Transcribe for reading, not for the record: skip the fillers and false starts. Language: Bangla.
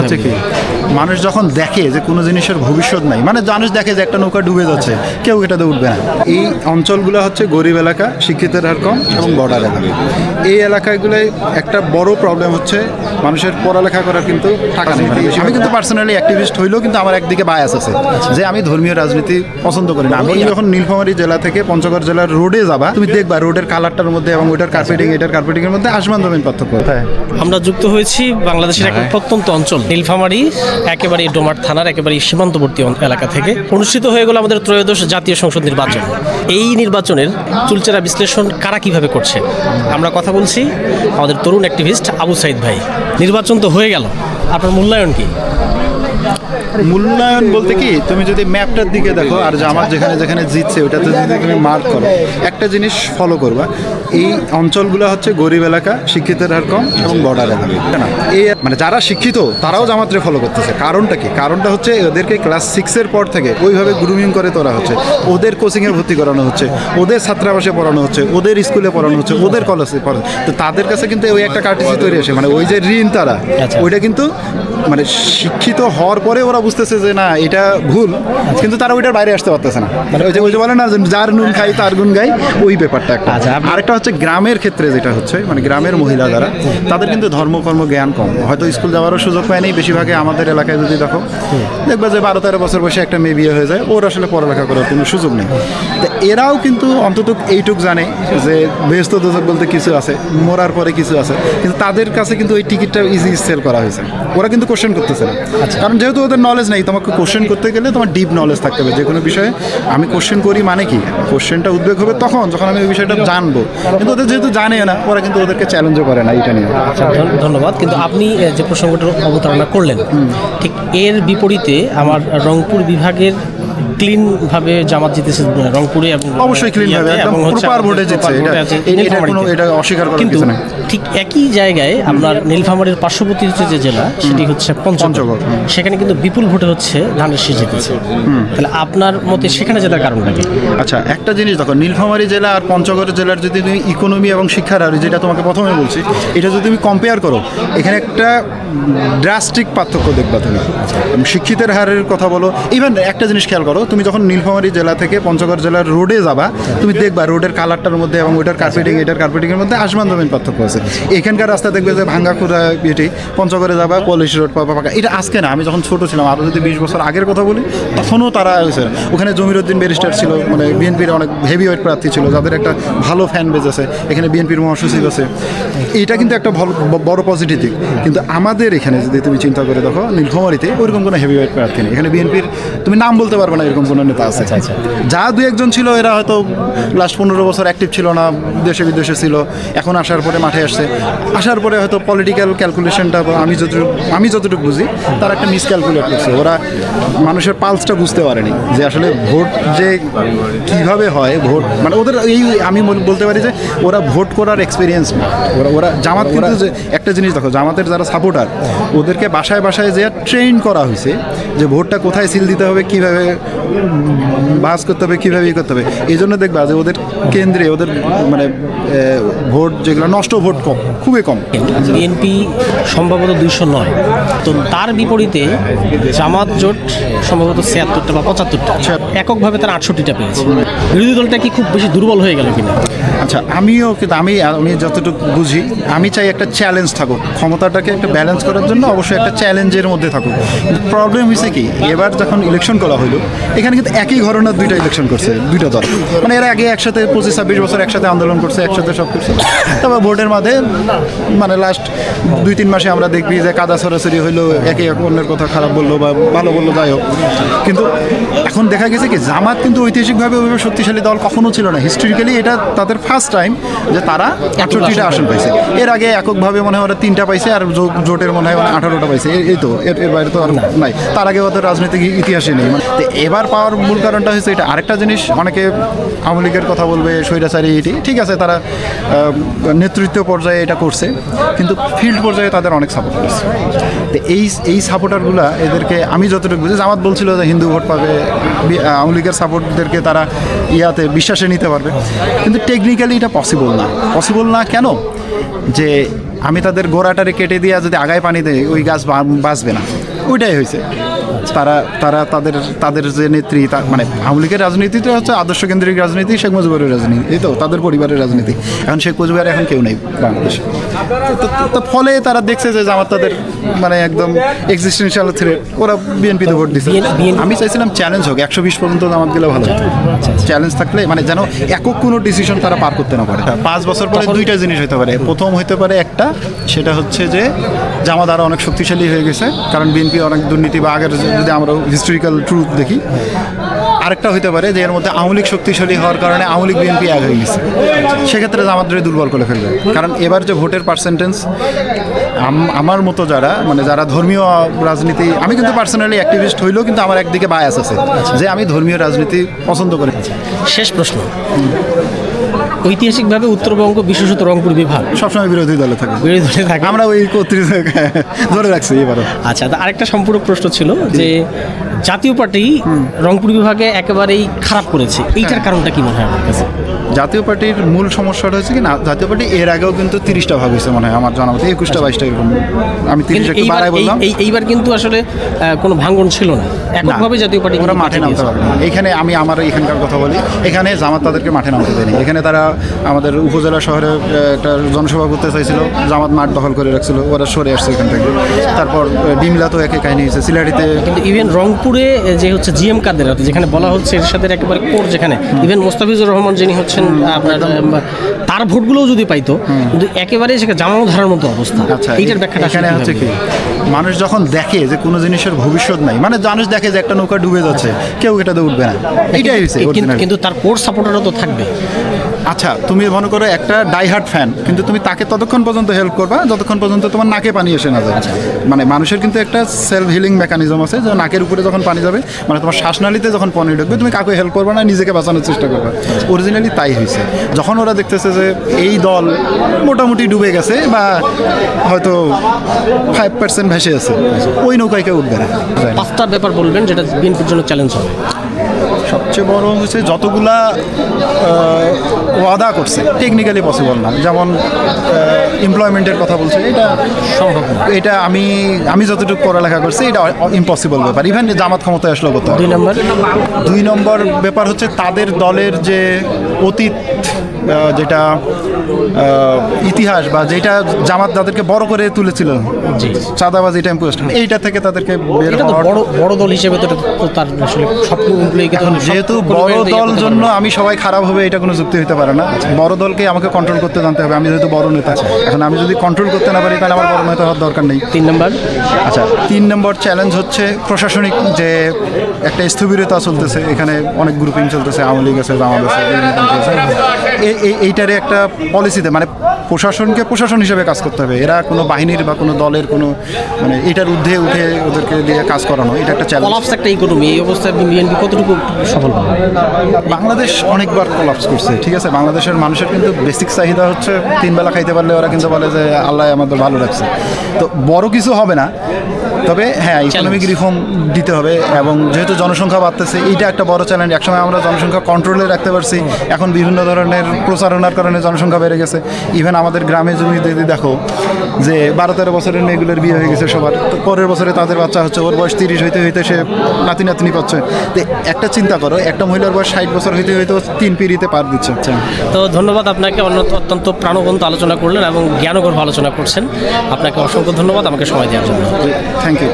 হচ্ছে কি মানুষ যখন দেখে যে কোনো জিনিসের ভবিষ্যৎ নাই, মানে মানুষ দেখে যে একটা নৌকা ডুবে যাচ্ছে, কেউ এটাতে উঠবে না। এই অঞ্চলগুলো হচ্ছে গরিব এলাকা, শিক্ষিতের হার কম এবং বর্ডার এলাকা। এই এলাকাগুলোয় একটা বড় প্রবলেম হচ্ছে মানুষের পড়ালেখা করার কিন্তু টাকা নেই। আমি কিন্তু পার্সোনালি অ্যাক্টিভিস্ট হইলেও কিন্তু আমার একদিকে বায়াস আছে যে আমি ধর্মীয় রাজনীতি পছন্দ করি না। আমি যখন নীলফামারী জেলা থেকে পঞ্চগড় জেলার রোডে যাবা, তুমি দেখবা রোডের কালারটার মধ্যে এবং ওইটার কার্পেটিং এটার কার্পেটিং এর মধ্যে আসমান জমিন পার্থক্য। আমরা যুক্ত হয়েছি বাংলাদেশের একটা প্রত্যন্ত অঞ্চল নীলফামারী, একেবারে ডোমার থানার একেবারে সীমান্তবর্তী এলাকা থেকে অনুষ্ঠিত হয়ে গেল আমাদের ত্রয়োদশ জাতীয় সংসদ নির্বাচন। এই নির্বাচনের চুলচেরা বিশ্লেষণ কারা কিভাবে করছে আমরা কথা বলছি আমাদের তরুণ অ্যাক্টিভিস্ট আবু সাইদ ভাই। নির্বাচন তো হয়ে গেল, আপনার মূল্যায়ন কি? মূল্যায়ন বলতে কি, তুমি যদি ম্যাপটার দিকে দেখো আর জামাত যেখানে যেখানে জিতছে ওটাতে যদি তুমি মার্ক করো, একটা জিনিস ফলো করবা, এই অঞ্চলগুলো হচ্ছে গরিব এলাকা, শিক্ষিতের হার কম এবং বর্ডার এলাকা। না, এই মানে যারা শিক্ষিত তারাও জামাতরে ফলো করতেছে। কারণটা কি? কারণটা হচ্ছে ওদেরকে ক্লাস 6-এর পর থেকে ওইভাবে গ্রুমিং করে তোলা হচ্ছে, ওদের কোচিংয়ে ভর্তি করানো হচ্ছে, ওদের ছাত্রাবাসে পড়ানো হচ্ছে, ওদের স্কুলে পড়ানো হচ্ছে, ওদের কলেজে পড়ানো। তো তাদের কাছে কিন্তু ওই একটা কার্টিসি তৈরি আসে, মানে ওই যে ঋণ তারা, ওইটা কিন্তু মানে শিক্ষিত হওয়ার পরে ওরা বুঝতেছে যে না এটা ভুল, কিন্তু তারা ওইটার বাইরে আসতে পারতেছে না। মানে ওই যে বলে না যার নুন খাই তার গুণ গাই, ওই ব্যাপারটা একটা। আরেকটা হচ্ছে গ্রামের ক্ষেত্রে যেটা হচ্ছে, মানে গ্রামের মহিলা যারা, তাদের কিন্তু ধর্মকর্ম জ্ঞান কম, হয়তো স্কুল যাওয়ারও সুযোগ পায়নি। বেশিরভাগই আমাদের এলাকায় যদি দেখো, দেখবে যে 12-13 বছর বয়সে একটা মেয়ে বিয়ে হয়ে যায়, ওর আসলে পড়ালেখা করার কোনো সুযোগ নেই। তো এরাও কিন্তু অন্তত এইটুক জানে যে বেহেশত দোজখ বলতে কিছু আছে, মরার পরে কিছু আছে, কিন্তু তাদের কাছে কিন্তু ওই টিকিটটা ইজি সেল করা হয়েছে। ওরা কিন্তু কোশ্চেন করতেছে না, কারণ যেহেতু ওদের নলেজ নেই। তোমাকে কোশ্চেন করতে গেলে তোমার ডিপ নলেজ থাকতে হবে যে কোনো বিষয়ে। আমি কোশ্চেন করি মানে কি, কোশ্চেনটা উদ্বেগ হবে তখন যখন আমি ওই বিষয়টা জানবো, কিন্তু ওদের যেহেতু জানে না, ওরা কিন্তু ওদেরকে চ্যালেঞ্জও করে না এটা নিয়ে। ধন্যবাদ। কিন্তু আপনি যে প্রসঙ্গটার অবতারণা করলেন, ঠিক এর বিপরীতে আমার রংপুর বিভাগের ক্লিন ভাবে জামাত জিতেছে রংপুরে, এবং অবশ্যই ক্লিন ভাবে একদম প্রপার ভোটে জিতছে, এটা কোনো এটা অস্বীকার করার কিছু না। ঠিক একই জায়গায় আপনার নীলফামারীর পার্শ্ববর্তী যে জেলা, সেটি হচ্ছে পঞ্চগড়, সেখানে কিন্তু বিপুল ভোটে হচ্ছে ধানের শীষ জিতেছে। তাহলে আপনার মতে সেখানে জেতার কারণটা কি? আচ্ছা, একটা জিনিস দেখো, নীলফামারী জেলা আর পঞ্চগড় জেলার যদি তুমি ইকোনমি এবং শিক্ষার হার, যেটা তোমাকে প্রথমে বলছি, এটা যদি তুমি কম্পেয়ার করো, এখানে একটা ড্রাস্টিক পার্থক্য দেখবা তুমি। শিক্ষিতের হারের কথা বলো, ইভেন একটা জিনিস খেয়াল করো, তুমি যখন নীলফামারী জেলা থেকে পঞ্চগড় জেলার রোডে যাবা, তুমি দেখবা রোডের কালারটার মধ্যে এবং ওইটার কার্পেটিং এটার কার্পেটিংয়ের মধ্যে আসমান জমিন পার্থক্য আছে। এখানকার রাস্তা দেখবে যে ভাঙ্গাখুড়া এটি, পঞ্চগড়ে যাবা পলিশ রোড পাবা পাকা। এটা আজকে না, আমি যখন ছোটো ছিলাম, আরও যদি 20 বছর আগের কথা বলি, তখনও তারা হয়েছে। ওখানে জমিরুদ্দিন ব্যারিস্টার ছিল, মানে বিএনপির অনেক হেভি ওয়েট প্রার্থী ছিল, যাদের একটা ভালো ফ্যান বেজ আছে। এখানে বিএনপির মহাসচিব আছে, এইটা কিন্তু একটা বড় পজিটিভ দিক। কিন্তু আমাদের এখানে যদি তুমি চিন্তা করে দেখো, নীলফামারীতে ওইরকম কোনো হেভি ওয়েট প্রার্থী নেই। এখানে বিএনপির তুমি নাম বলতে পারবে না এরকম কোনো নেতা আছে। যা 2-1 জন ছিল, এরা হয়তো লাস্ট 15 বছর অ্যাক্টিভ ছিল না, দেশে বিদেশে ছিল, এখন আসার পরে মাঠে আসছে। আসার পরে হয়তো পলিটিক্যাল ক্যালকুলেশনটা আমি যতটুকু বুঝি, তারা একটা মিসক্যালকুলেট করছে। ওরা মানুষের পালসটা বুঝতে পারেনি যে আসলে ভোট যে কীভাবে হয়, ভোট মানে ওদের আমি বলতে পারি যে ওরা ভোট করার এক্সপিরিয়েন্স না। ওরা জামাত কিন্তু যে একটা জিনিস দেখো, জামাতের যারা সাপোর্টার, ওদেরকে বাসায় বাসায় যে ট্রেন করা হয়েছে যে ভোটটা কোথায় সিল দিতে হবে, কীভাবে বাস করতে হবে, কীভাবে করতে হবে। এই জন্য দেখবা যে ওদের কেন্দ্রে ওদের মানে ভোট যেগুলো নষ্ট, ভোট কম, খুবই কম। বিএনপি সম্ভবত 209, তো তার বিপরীতে জামাত জোট সম্ভবত 76টা বা 75টা, এককভাবে তারা 68টা পেয়েছে। বিরোধী দলটা কি খুব বেশি দুর্বল হয়ে গেল কিনা? আচ্ছা, আমিও কিন্তু আমি যতটুকু বুঝি, আমি চাই একটা চ্যালেঞ্জ থাকুক, ক্ষমতাটাকে একটা ব্যালেন্স করার জন্য অবশ্যই একটা চ্যালেঞ্জের মধ্যে থাকুক। কিন্তু প্রবলেম হয়েছে কি, এবার যখন ইলেকশন করা হলো, এখানে কিন্তু একই ঘটনার 2টা ইলেকশন করছে 2টা দল। মানে এরা আগে একসাথে 25-26 বছর একসাথে আন্দোলন করছে, একসাথে সব করছে। তারপর ভোটের মাঝে মানে লাস্ট 2-3 মাসে আমরা দেখবি যে কাদা সরাসরি হইলো, একে অন্যের কথা খারাপ বললো বা ভালো বললো, যাই হোক। কিন্তু এখন দেখা গেছে কি, জামাত কিন্তু ঐতিহাসিকভাবে ওইভাবে শক্তিশালী দল কখনো ছিল না। হিস্ট্রিক্যালি এটা তাদের ফার্স্ট টাইম যে তারা 68টা আসন পাইছে। এর আগে এককভাবে মনে হয় ওরা 3টা পাইছে, আর জোটের মনে হয় 18টা পাইছে। এই তো এর বাইরে তো আর নাই। তার আগে ওদের রাজনৈতিক ইতিহাসে নেই। মানে এবার পাওয়ার মূল কারণটা হচ্ছে এটা। আরেকটা জিনিস, অনেকে আওয়ামী লীগের কথা বলবে, স্বৈরাচারী, এটি ঠিক আছে, তারা নেতৃত্ব পর্যায়ে এটা করছে, কিন্তু ফিল্ড পর্যায়ে তাদের অনেক সাপোর্ট করছে। তো এই সাপোর্টারগুলো এদেরকে আমি যতটুকু বুঝি, জামাত বলছিল যে হিন্দু ভোট পাবে, আওয়ামী লীগের সাপোর্টদেরকে তারা বিশ্বাসে নিতে পারবে, কিন্তু টেকনিক্যালি এটা পসিবল না। কেন? যে আমি তাদের গোড়াটারে কেটে দিয়ে যদি আগায় পানি দেয় ওই গাছ বাঁচবে না, ওইটাই হয়েছে। তারা তারা তাদের তাদের যে নেত্রী মানে আওয়ামী লীগের রাজনীতিটা হচ্ছে আদর্শ কেন্দ্রিক রাজনীতি, শেখ মুজিবের রাজনীতি, এই তো তাদের পরিবারের রাজনীতি। এখন শেখ মুজিবের এখন কেউ নেই বাংলাদেশে। তো ফলে তারা দেখছে যে জামাত তাদের মানে একদম এক্সিস্টেন্সিয়াল থ্রেট, ওরা বিএনপিতে ভোট দিচ্ছে। আমি চাইছিলাম চ্যালেঞ্জ হোক, 120 পর্যন্ত জামাত গেলে ভালো হতো। চ্যালেঞ্জ থাকলে মানে যেন একক কোনো ডিসিশন তারা পার করতে না পারে। 5 বছর পরে দুইটা জিনিস হতে পারে। প্রথম হতে পারে একটা, সেটা হচ্ছে যে জামাত আরও অনেক শক্তিশালী হয়ে গেছে, কারণ বিএনপি অনেক দুর্নীতি বা আগের যদি আমরা হিস্টোরিক্যাল ট্রুথ দেখি। আরেকটা হতে পারে যে এর মধ্যে আওয়ামী লীগ শক্তিশালী হওয়ার কারণে আওয়ামী লীগ বিএনপি এক হয়ে গেছে, সেক্ষেত্রে জামাতরে দুর্বল করে ফেলবে। কারণ এবার যে ভোটের পার্সেন্টেজ, আমার মতো যারা মানে যারা ধর্মীয় রাজনীতি, আমি কিন্তু পার্সোনালি অ্যাক্টিভিস্ট হইলেও কিন্তু আমার একদিকে বায়াস আছে যে আমি ধর্মীয় রাজনীতি পছন্দ করি। শেষ প্রশ্ন, ঐতিহাসিকভাবে উত্তরবঙ্গ বিশেষত রংপুর বিভাগ সবসময় বিরোধী দলে থাকে, বিরোধী দলে থাকে, আমরা ওই কর্তৃত্ব ধরে রাখছি এবারও। আচ্ছা, আরেকটা সম্পূরক প্রশ্ন ছিল যে জাতীয় পার্টি রংপুর বিভাগে একেবারেই খারাপ করেছে, এইটার কারণটা কি মনে হয় আপনার কাছে? জাতীয় পার্টির মূল সমস্যাটা হচ্ছে কি না, জাতীয় পার্টি এর আগেও কিন্তু 30টা ভাগ হয়েছে মনে হয় আমার জানা মতে, 21টা 22টা এরকম। আমি 30 একটু বাড়াই বললাম। এইবার কিন্তু আসলে কোনো ভাঙন ছিল না, এককভাবে জাতীয় পার্টি ওরা মাঠে নামতে পারবে না। এখানে আমি আমার এখানকার কথা বলি, এখানে জামাত তাদেরকে মাঠে নামতে দেয়নি। এখানে তারা আমাদের উপজেলা শহরে একটা জনসভা করতে চাইছিল, জামাত মাঠ দখল করে রাখছিল, ওরা সরে আসছে এখান থেকে। তারপর ডিমলা তো একই কাহিনী হয়েছে, সিলেটিতে। কিন্তু ইভেন রংপুরে যে হচ্ছে জিএম কাদের, যেখানে বলা হচ্ছে এরশাদের একেবারে কোর, যেখানে ইভেন মোস্তাফিজুর রহমান যিনি হচ্ছেন আপনার, তার ভোটগুলোও যদি পাইতো, কিন্তু একেবারে সেখানে জামাও ধরার মতো অবস্থা। আচ্ছা, এইটার ব্যাখ্যাটা এখানে হচ্ছে কি, মানুষ যখন দেখে যে কোনো জিনিসের ভবিষ্যৎ নাই, মানে মানুষ দেখে যে একটা নৌকা ডুবে যাচ্ছে, কেউ এটাতে উঠবে না, এইটাই হয়েছে। কিন্তু তার কোর সাপোর্টারও তো থাকবে। আচ্ছা, তুমি মনে করো একটা ডাইহার্ট ফ্যান, কিন্তু তুমি তাকে ততক্ষণ পর্যন্ত হেল্প করবা যতক্ষণ পর্যন্ত তোমার নাকে পানি এসে না যায়। মানে মানুষের কিন্তু একটা সেলফ হিলিং মেকানিজম আছে, যে নাকের উপরে যখন পানি যাবে, মানে তোমার শ্বাসনালীতে যখন পানি ঢুকবে, তুমি কাউকে হেল্প করবে না, নিজেকে বাঁচানোর চেষ্টা করবে। অরিজিনালি তাই হয়েছে। যখন ওরা দেখতেছে যে এই দল মোটামুটি ডুবে গেছে বা হয়তো 5% ভেসে আছে, ওই নৌকায় কেউ উঠবে না। 5টা ব্যাপার বলবেন যেটা বিএনপির জন্য চ্যালেঞ্জ হবে। সবচেয়ে বড় হচ্ছে যতগুলা ওয়াদা করছে টেকনিক্যালি পসিবল না, যেমন এমপ্লয়মেন্টের কথা বলছে, এটা সম্ভব না। এটা আমি যতটুকু পড়ালেখা করছি, এটা ইম্পসিবল ব্যাপার, ইভেন জামাত ক্ষমতায় আসলেও করতে হবে। 2 নম্বর ব্যাপার হচ্ছে তাদের দলের যে অতীত, যেটা ইতিহাস বা যেটা জামাত যাদেরকে বড় করে তুলেছিল, চাঁদাবাজি, টেম্পোস্ট, এইটা থেকে তাদেরকে বের হওয়ার, বড় দল হিসেবে তো তার আসলে সব এমপ্লয়িকে, যেহেতু বড় দল জন্য আমি সবাই খারাপ হবে এটা কোনো যুক্তি হতে পারে না। বড় দলকে আমাকে কন্ট্রোল করতে জানতে হবে। আমি যেহেতু বড় নেতা, এখন আমি যদি কন্ট্রোল করতে না পারি তাহলে আমার বড় নেতা হওয়ার দরকার নেই। 3 নম্বর, আচ্ছা, 3 নম্বর চ্যালেঞ্জ হচ্ছে প্রশাসনিক যে একটা স্থবিরতা চলতেছে, এখানে অনেক গ্রুপিং চলতেছে, আওয়ামী লীগ আছে, জামাত আছে, এইটারে একটা পলিসিতে মানে প্রশাসনকে প্রশাসন হিসেবে কাজ করতে হবে। এরা কোনো বাহিনীর বা কোনো দলের কোনো মানে এটার ঊর্ধ্বে উঠে ওদেরকে দিয়ে কাজ করানো, এটা একটা চ্যালেঞ্জ। কলাপস একটা ইকোনমি, এই অবস্থায় বিএনপি কতটুকু সফল হবে? বাংলাদেশ অনেকবার কলাপস করছে, ঠিক আছে। বাংলাদেশের মানুষের কিন্তু বেসিক চাহিদা হচ্ছে 3 বেলা খাইতে পারলে ওরা কিন্তু বলে যে আল্লাহ আমাদের ভালো রাখছে। তো বড় কিছু হবে না, তবে হ্যাঁ ইকোনমিক রিফর্ম দিতে হবে। এবং যেহেতু জনসংখ্যা বাড়তেছে, এইটা একটা বড় চ্যালেঞ্জ। একসময় আমরা জনসংখ্যা কন্ট্রোলে রাখতে পারছি, এখন বিভিন্ন ধরনের প্রচারণার কারণে জনসংখ্যা বেড়ে গেছে। ইভেন আমাদের গ্রামে যদি দেখো যে 12-13 বছরের মেয়েগুলোর বিয়ে হয়ে গেছে সবার, তো পরের বছরে তাদের বাচ্চা হচ্ছে, ওর বয়স 30 হইতে হইতে সে নাতি পাচ্ছে। তো একটা চিন্তা করো, একটা মহিলার বয়স 60 বছর হইতে হইতে 3 পিঁড়িতে পার দিচ্ছে। তো ধন্যবাদ আপনাকে, অত্যন্ত প্রাণবন্ত আলোচনা করলেন এবং জ্ঞানগর্ভ আলোচনা করছেন। আপনাকে অসংখ্য ধন্যবাদ আমাকে সময় দেওয়ার জন্য। Thank you.